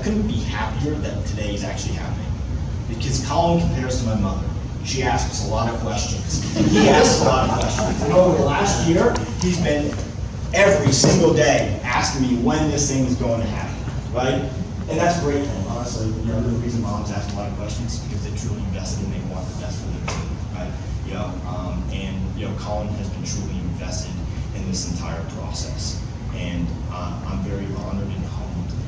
couldn't be happier that today is actually happening. Because Colin compares to my mother. She asks a lot of questions. He asks a lot of questions. And over the last year, he's been every single day asking me when this thing is going to happen, right? And that's great for him, honestly. You know, the reason moms ask a lot of questions is because they're truly invested and they want the best for their children, right? You know, Colin has been truly invested in this entire process, and I'm very honored and humbled to be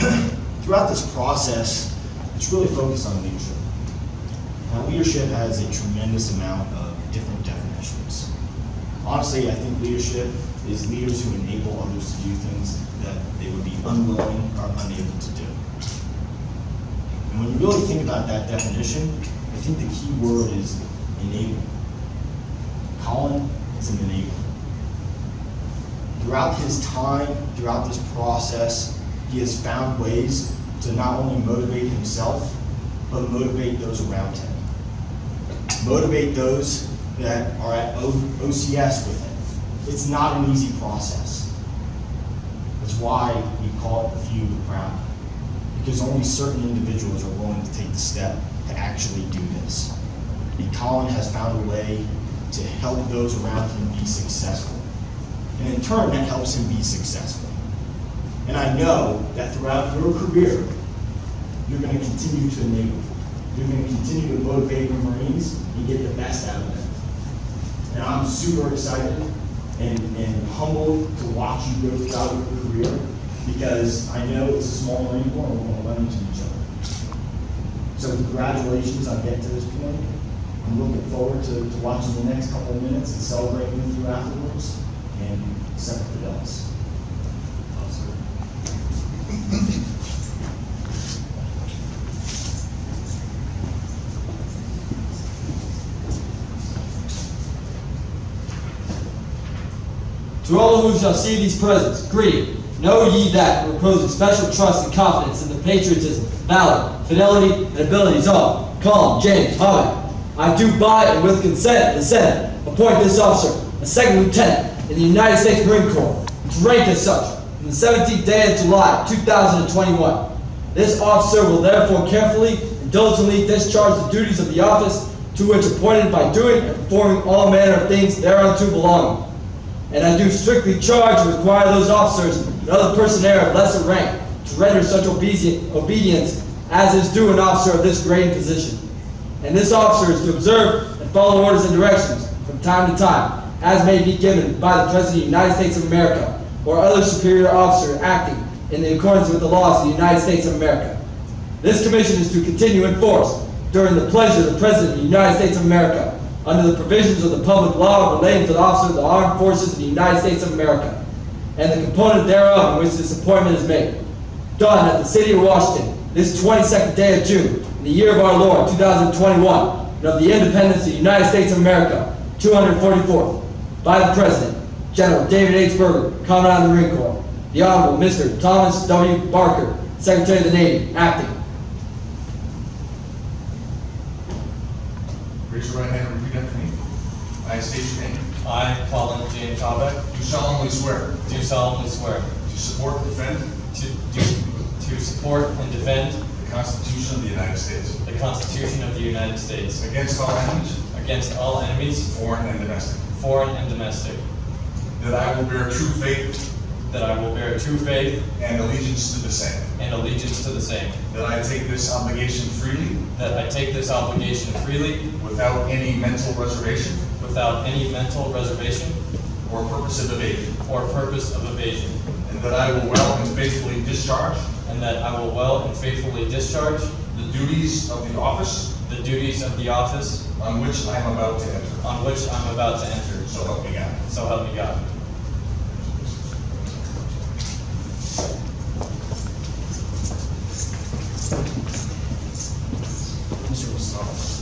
here. Throughout this process, it's really focused on leadership. Now, leadership has a tremendous amount of different definitions. Honestly, I think leadership is leaders who enable others to do things that they would be unwilling or unable to do. And when you really think about that definition, I think the key word is enable. Colin is an enabler. Throughout his time, throughout this process, he has found ways to not only motivate himself, but motivate those around him. Motivate those that are at OCS with him. It's not an easy process. That's why we call it the few the proud. Because only certain individuals are willing to take the step to actually do this. And Colin has found a way to help those around him be successful. And in turn, that helps him be successful. And I know that throughout your career, you're going to continue to enable. You're going to continue to motivate your Marines and get the best out of them. And I'm super excited and humbled to watch you go throughout your career, because I know it's a small Marine Corps and we're going to run into each other. So congratulations on getting to this point. I'm looking forward to watching the next couple of minutes and celebrating with you afterwards. And Semper Fidelis. To all who shall see these presents, greeting. Know ye that, reposing special trust and confidence in the patriotism, valor, fidelity, and abilities of Colin James Habeck, I do by and with consent of the Senate appoint this officer a second lieutenant in the United States Marine Corps, to rank as such on the 17th day of July, 2021. This officer will therefore carefully and diligently discharge the duties of the office to which appointed by doing and performing all manner of things thereunto belonging. And I do strictly charge and require those officers and other personnel of lesser rank to render such obedience as is due an officer of this grade and position. And this officer is to observe and follow orders and directions from time to time, as may be given by the President of the United States of America or other superior officer acting in accordance with the laws of the United States of America. This commission is to continue in force during the pleasure of the President of the United States of America, under the provisions of the public law relating to the officer of the Armed Forces of the United States of America, and the component thereof in which this appointment is made. Done at the City of Washington, this 22nd day of June, in the year of our Lord, 2021, and of the independence of the United States of America, 244th, by the President, General David H. Berger, Commandant of the Marine Corps, the Honorable Mr. Thomas W. Barker, Secretary of the Navy, acting. Raise your right hand and repeat after me. I state your name. I, Colin James Habeck, Do solemnly swear do solemnly swear to support and defend to support and defend the Constitution of the United States the Constitution of the United States against all enemies, against all enemies, foreign and domestic. foreign and domestic, That I will bear true faith that I will bear true faith and allegiance to the same. and allegiance to the same, That I take this obligation freely that I take this obligation freely without any mental reservation without any mental reservation or purpose of evasion. or purpose of evasion, And that I will well and faithfully discharge and that I will well and faithfully discharge the duties of the office the duties of the office on which I am about to enter. on which I'm about to enter. So help me God. So help me God. Mr. Gonzalez.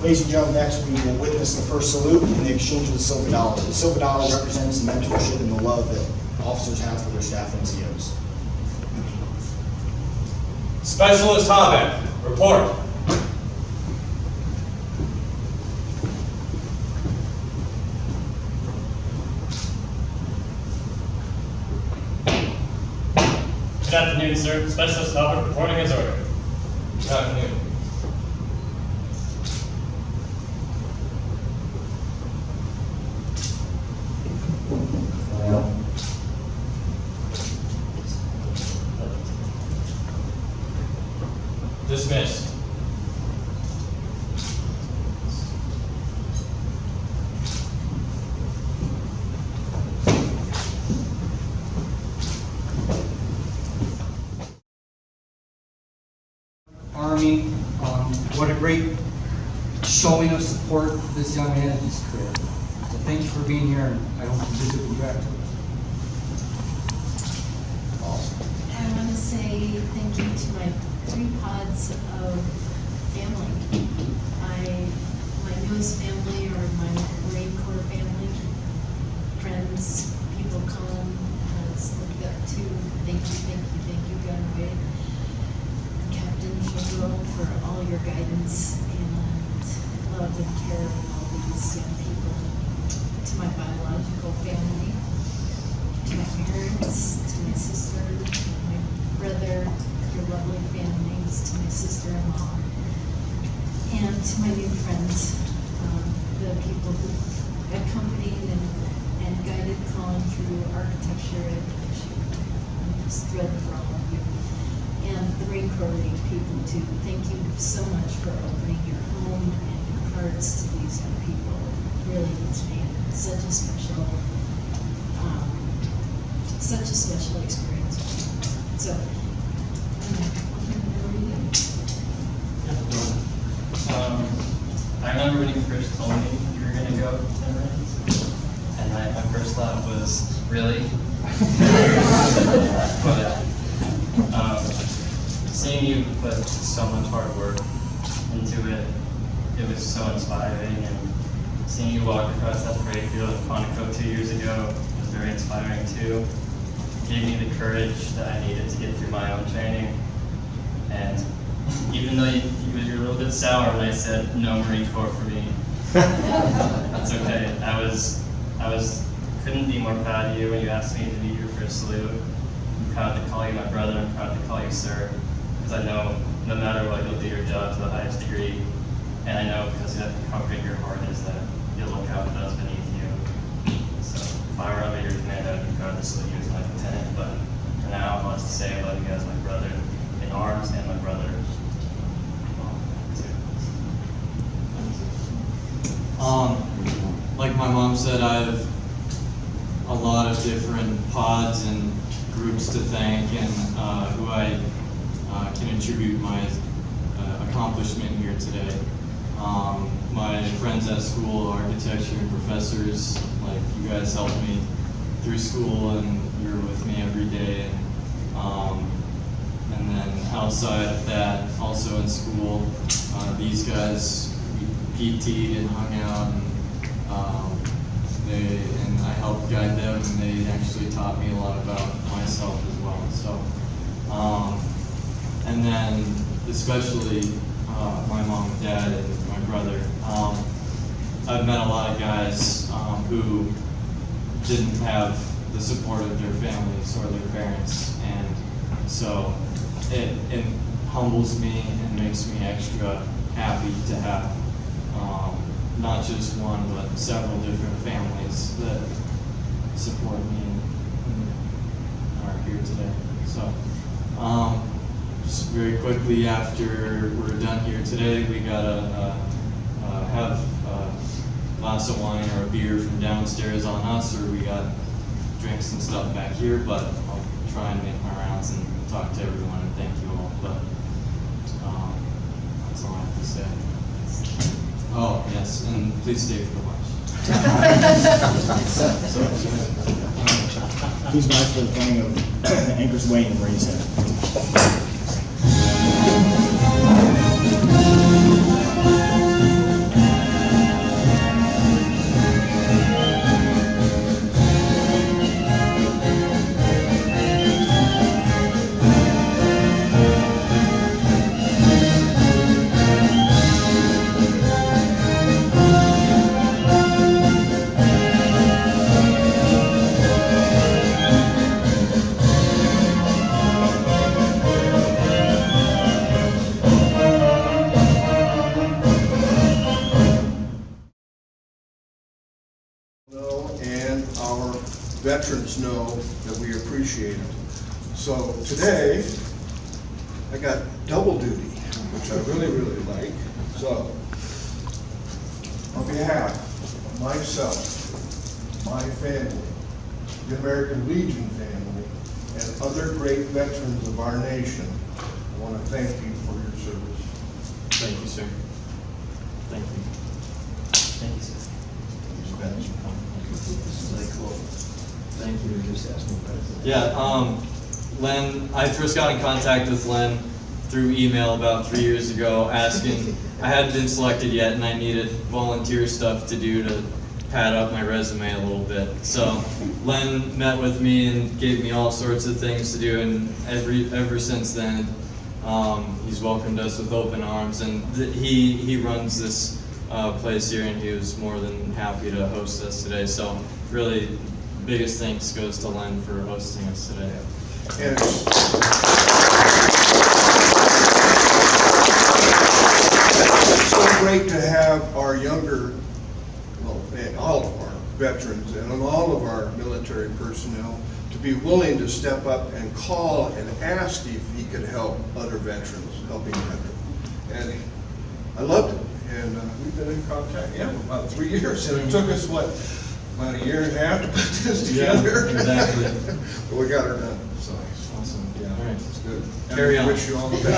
Ladies and gentlemen, next we will witness the first salute in the exchange of the silver dollar. The silver dollar represents the mentorship and the love that officers have for their staff and COs. Specialist Habeck, report. Good afternoon, sir. Specialist Habeck reporting as ordered. Good afternoon. Dismissed. Army. What a great showing of support this young man in his career. So thank you for being here, and I hope to visit with you afterwards. I want to say thank you to my 3 pods of family. My newest family, or my Marine Corps family, friends, people Colin has looked up to. Thank you, Gunway. Captain Shogro, for all your guidance and love and care of all these young people. To my biological family, to my parents, to my sister, my brother, your lovely families, to my sister-in-law, and to my new friends, the people who accompanied and guided Colin through architecture education. I'm just thrilled for all of you. And the Marine Corps League people too. Thank you so much for opening your home and your hearts to these young people. It really has made such a special experience. So, I remember when you first told me you were going to go for 10 minutes, and my first thought was, really? But seeing you put so much hard work into it, it was so inspiring, and seeing you walk across that parade field in Quantico 2 years ago was very inspiring too. It gave me the courage that I needed to get through my own training. And even though you're a little bit sour when I said no Marine Corps for me, that's okay. I couldn't be more proud of you when you asked me to be your first salute. I'm proud to call you my brother. I'm proud to call you sir, because I know no matter what, you'll do your job to the highest degree. And I know because of how great your heart is that you'll look out for those beneath you. So if I were under your command, I would be proud to salute you as my lieutenant. But for now, I want to say I love you as my brother in arms and my brother. Like my mom said, I have a lot of different pods and groups to thank, and who I can attribute my accomplishment here today. My friends at school, architecture and professors, like you guys helped me through school and you're with me every day. And then outside of that, also in school, these guys, we PT'd and hung out, and I helped guide them, and they actually taught me a lot about myself as well. So, and then especially my mom and dad and my brother. I've met a lot of guys who didn't have the support of their families or their parents, and so it humbles me and makes me extra happy to have not just one, but several different families that support me and are here today. So, just very quickly after we're done here today, we gotta have a glass of wine or a beer from downstairs on us, or we got drinks and stuff back here, but I'll try and make my rounds and talk to everyone and thank you all. But that's all I have to say. Oh, yes, and please stay for lunch. Please rise for the playing of the Anchor's Way in Marine Center. veterans know that we appreciate them. So today, I got double duty, which I really, really like. So, on behalf of myself, my family, the American Legion family, and other great veterans of our nation, I want to thank you for your service. Thank you, sir. Thank you. Thank you, sir. Thank you. Yeah, Len, I first got in contact with Len through email about 3 years ago asking, I hadn't been selected yet and I needed volunteer stuff to do to pad up my resume a little bit. So Len met with me and gave me all sorts of things to do, and ever since then, he's welcomed us with open arms, and he runs this place here, and he was more than happy to host us today. So really, biggest thanks goes to Len for hosting us today. And it's so great to have our younger, well, and all of our veterans and all of our military personnel to be willing to step up and call and ask if he could help other veterans, helping veterans. And I loved it. And we've been in contact, for about 3 years. And it took us, what, about a year and a half to put this together? Yeah, exactly. But we got her done, so. Awesome. Yeah, All right. it's good. Carry And on. wish you all the best.